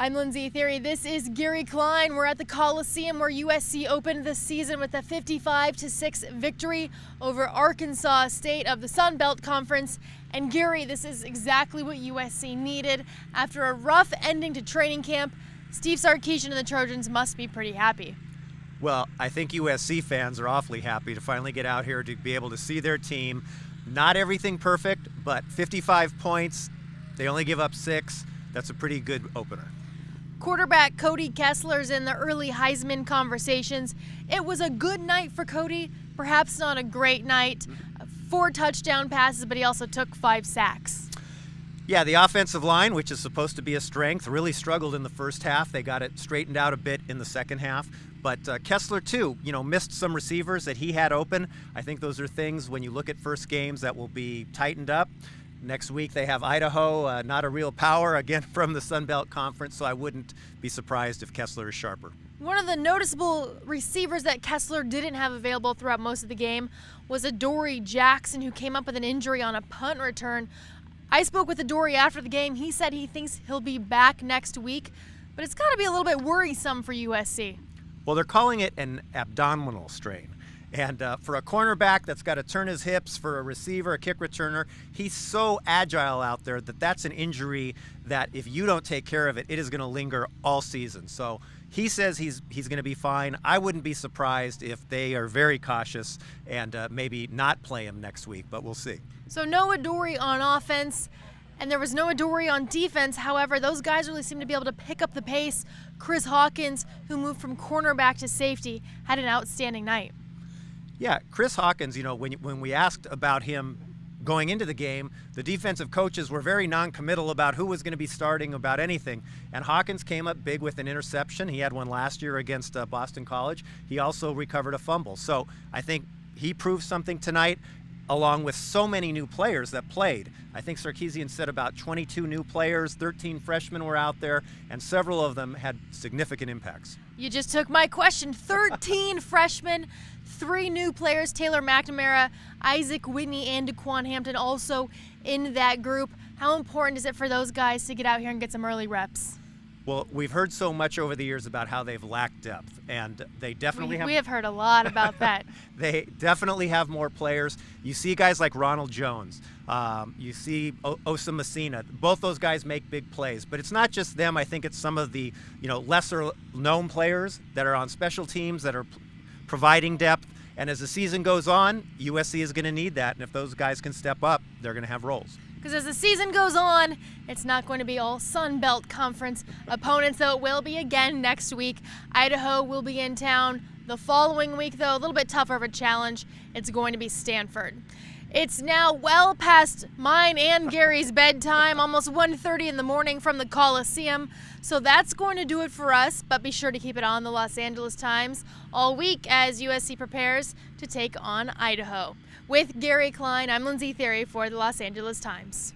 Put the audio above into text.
I'm Lindsay Theory. This is Gary Klein. We're at the Coliseum where USC opened the season with a 55-6 victory over Arkansas State of the Sun Belt Conference. And Gary, this is exactly what USC needed. After a rough ending to training camp, Steve Sarkisian and the Trojans must be pretty happy. Well, I think USC fans are awfully happy to finally get out here to be able to see their team. Not everything perfect, but 55 points. They only give up 6. That's a pretty good opener. Quarterback Cody Kessler's in the early Heisman conversations. It was a good night for Cody, perhaps not a great night. 4 touchdown passes, but he also took 5 sacks. Yeah, the offensive line, which is supposed to be a strength, really struggled in the first half. They got it straightened out a bit in the second half. But Kessler, too, missed some receivers that he had open. I think those are things, when you look at first games, that will be tightened up. Next week they have Idaho, not a real power, again from the Sun Belt Conference, so I wouldn't be surprised if Kessler is sharper. One of the noticeable receivers that Kessler didn't have available throughout most of the game was Adoree Jackson, who came up with an injury on a punt return. I spoke with Adoree after the game. He said he thinks he'll be back next week, but it's got to be a little bit worrisome for USC. Well, they're calling it an abdominal strain. And for a cornerback that's got to turn his hips, for a receiver, a kick returner, he's so agile out there that that's an injury that if you don't take care of it, it is going to linger all season. So he says he's going to be fine. I wouldn't be surprised if they are very cautious and maybe not play him next week, but we'll see. So no Adoree on offense, and there was no Adoree on defense. However, those guys really seem to be able to pick up the pace. Chris Hawkins, who moved from cornerback to safety, had an outstanding night. Yeah, Chris Hawkins, when we asked about him going into the game, the defensive coaches were very non-committal about who was going to be starting, about anything. And Hawkins came up big with an interception. He had one last year against Boston College. He also recovered a fumble. So I think he proved something tonight, along with so many new players that played. I think Sarkisian said about 22 new players, 13 freshmen were out there, and several of them had significant impacts. You just took my question. 13 freshmen, 3 new players, Taylor McNamara, Isaac Whitney, and Daquan Hampton also in that group. How important is it for those guys to get out here and get some early reps? Well, we've heard so much over the years about how they've lacked depth, and they definitely We have heard a lot about that. They definitely have more players. You see guys like Ronald Jones. You see Osa Messina. Both those guys make big plays, but it's not just them. I think it's some of the lesser known players that are on special teams that are providing depth. And as the season goes on, USC is going to need that. And if those guys can step up, they're going to have roles. Because as the season goes on, it's not going to be all Sun Belt Conference opponents, though it will be again next week. Idaho will be in town. The following week, though, a little bit tougher of a challenge. It's going to be Stanford. It's now well past mine and Gary's bedtime, almost 1:30 in the morning from the Coliseum. So that's going to do it for us, but be sure to keep it on the Los Angeles Times all week as USC prepares to take on Idaho. With Gary Klein, I'm Lindsay Theory for the Los Angeles Times.